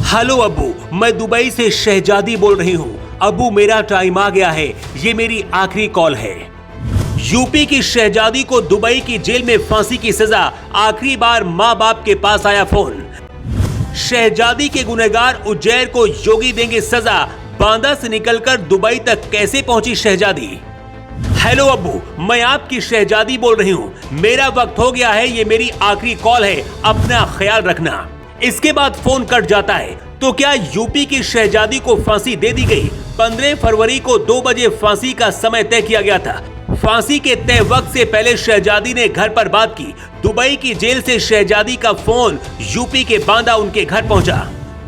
Hello Abu, मैं Dubai से शहजादी बोल रही हूँ। अबू मेरा टाइम आ गया है, ये मेरी आखिरी कॉल है। यूपी की शहजादी को दुबई की जेल में फांसी की सजा, आखिरी बार माँ बाप के पास आया फोन। शहजादी के गुनहगार उज्जैर को योगी देंगे सजा, बांदा से निकलकर दुबई तक कैसे पहुंची शहजादी। हेलो अबू, मैं आपकी शहजादी बोल रही हूँ। मेरा वक्त हो गया है, ये मेरी आखिरी कॉल है, अपना ख्याल रखना। इसके बाद फोन कट जाता है। तो क्या यूपी की शहजादी को फांसी दे दी गई? 15 फरवरी को 2 बजे फांसी का समय तय किया गया था। फांसी के तय वक्त से पहले शहजादी ने घर पर बात की। दुबई की जेल से शहजादी का फोन यूपी के बांदा उनके घर पहुंचा।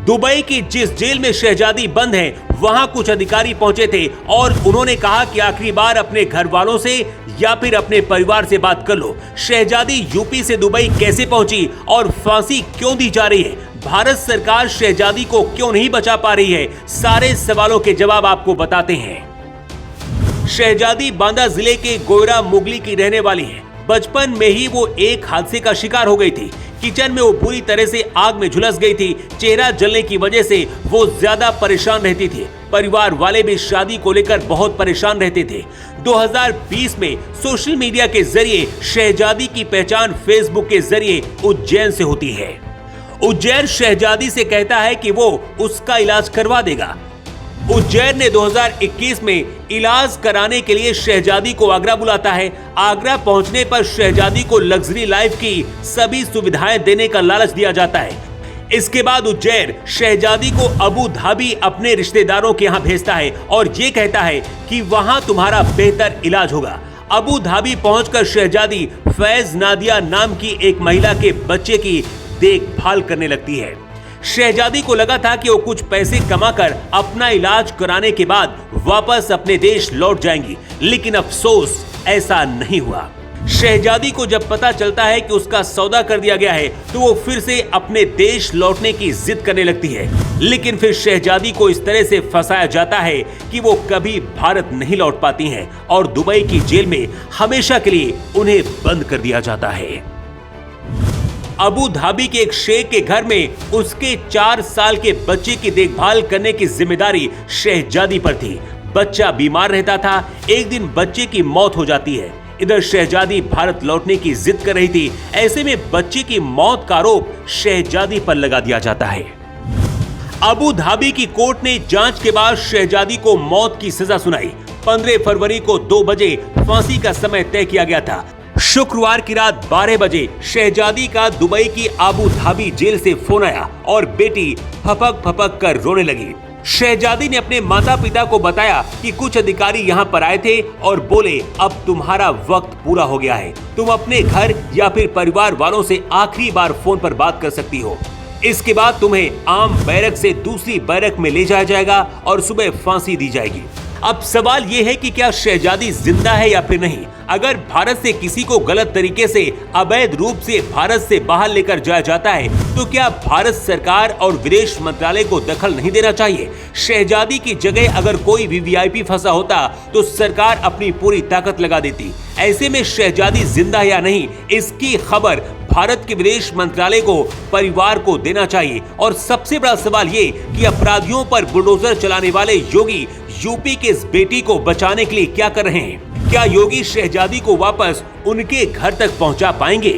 दुबई की जिस जेल में शहजादी बंद है, वहां कुछ अधिकारी पहुंचे थे और उन्होंने कहा कि आखिरी बार अपने घर वालों से या फिर अपने परिवार से बात कर लो। शहजादी यूपी से दुबई कैसे पहुंची और फांसी क्यों दी जा रही है? भारत सरकार शहजादी को क्यों नहीं बचा पा रही है? सारे सवालों के जवाब आपको बताते हैं। शहजादी बांदा जिले के गोयरा मुगली की रहने वाली है। बचपन में ही वो एक हादसे का शिकार हो गई थी। किचन में वो पूरी तरह से आग में झुलस गई थी। चेहरा जलने की वजह से वो ज्यादा परेशान रहती थी। परिवार वाले भी शादी को लेकर बहुत परेशान रहते थे। 2020 में सोशल मीडिया के जरिए शहजादी की पहचान फेसबुक के जरिए उज्जैन से होती है। उज्जैन शहजादी से कहता है कि वो उसका इलाज करवा देगा। उज्जैन ने 2021 में इलाज कराने के लिए शहजादी को आगरा बुलाता है। आगरा पहुंचने पर शहजादी को लग्जरी लाइफ की सभी सुविधाएं देने का लालच दिया जाता है। इसके बाद उज्जैन शहजादी को अबू धाबी अपने रिश्तेदारों के यहाँ भेजता है और ये कहता है कि वहां तुम्हारा बेहतर इलाज होगा। अबू धाबी पहुंचकर शहजादी फैज नादिया नाम की एक महिला के बच्चे की देखभाल करने लगती है। शहजादी को लगा था कि वो कुछ पैसे कमाकर अपना इलाज कराने के बाद वापस अपने देश लौट जाएंगी, लेकिन अफसोस ऐसा नहीं हुआ। शहजादी को जब पता चलता है कि उसका सौदा कर दिया गया है, तो वो फिर से अपने देश लौटने की जिद करने लगती है। लेकिन फिर शहजादी को इस तरह से फंसाया जाता है कि वो कभी भारत नहीं लौट पाती हैं और दुबई की जेल में हमेशा के लिए उन्हें बंद कर दिया जाता है। अबू धाबी के एक शेख के घर में उसके 4 साल के बच्चे की देखभाल करने की जिम्मेदारी शहजादी पर थी। बच्चा बीमार रहता था। एक दिन बच्चे की मौत हो जाती है। इधर शहजादी भारत लौटने की जिद कर रही थी। ऐसे में बच्चे की मौत का आरोप शहजादी पर लगा दिया जाता है। अबू धाबी की कोर्ट ने जांच के बाद शहजादी को मौत की सजा सुनाई। 15 फरवरी को 2 बजे फांसी का समय तय किया गया था। शुक्रवार की रात 12 बजे शहजादी का दुबई की अबू धाबी जेल से फोन आया और बेटी फपक फपक कर रोने लगी। शहजादी ने अपने माता पिता को बताया कि कुछ अधिकारी यहाँ पर आए थे और बोले अब तुम्हारा वक्त पूरा हो गया है, तुम अपने घर या फिर परिवार वालों से आखिरी बार फोन पर बात कर सकती हो। इसके बाद तुम्हें आम बैरक से दूसरी बैरक में ले जाया जाएगा और सुबह फांसी दी जाएगी। अब सवाल ये है कि क्या शहजादी जिंदा है या फिर नहीं। अगर भारत से किसी को गलत तरीके से अवैध रूप से भारत से बाहर लेकर जाया जाता है, तो क्या भारत सरकार और विदेश मंत्रालय को दखल नहीं देना चाहिए? शहजादी की जगह अगर कोई भी वीआईपी फंसा होता तो सरकार अपनी पूरी ताकत लगा देती। ऐसे में शहजादी जिंदा या नहीं, इसकी खबर भारत के विदेश मंत्रालय को, परिवार को देना चाहिए। और सबसे बड़ा सवाल ये कि अपराधियों पर बुलडोजर चलाने वाले योगी यूपी के इस बेटी को बचाने के लिए क्या कर रहे हैं? क्या योगी शहजादी को वापस उनके घर तक पहुंचा पाएंगे?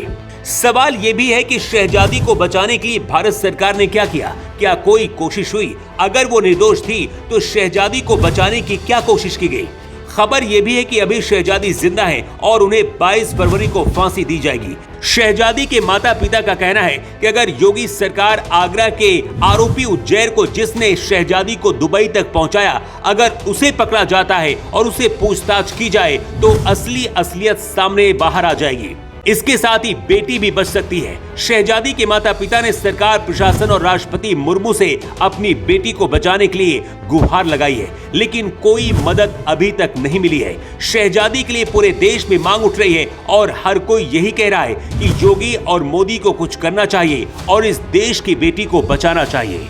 सवाल ये भी है कि शहजादी को बचाने के लिए भारत सरकार ने क्या किया? क्या कोई कोशिश हुई? अगर वो निर्दोष थी तो शहजादी को बचाने की क्या कोशिश की गई? खबर यह भी है कि अभी शहजादी जिंदा है और उन्हें 22 फरवरी को फांसी दी जाएगी। शहजादी के माता पिता का कहना है कि अगर योगी सरकार आगरा के आरोपी उज्जैर को, जिसने शहजादी को दुबई तक पहुंचाया, अगर उसे पकड़ा जाता है और उसे पूछताछ की जाए तो असलियत सामने बाहर आ जाएगी। इसके साथ ही बेटी भी बच सकती है। शहजादी के माता पिता ने सरकार, प्रशासन और राष्ट्रपति मुर्मू से अपनी बेटी को बचाने के लिए गुहार लगाई है, लेकिन कोई मदद अभी तक नहीं मिली है। शहजादी के लिए पूरे देश में मांग उठ रही है और हर कोई यही कह रहा है कि योगी और मोदी को कुछ करना चाहिए और इस देश की बेटी को बचाना चाहिए।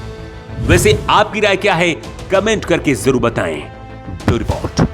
वैसे आपकी राय क्या है? कमेंट करके जरूर बताएं। Bureau report.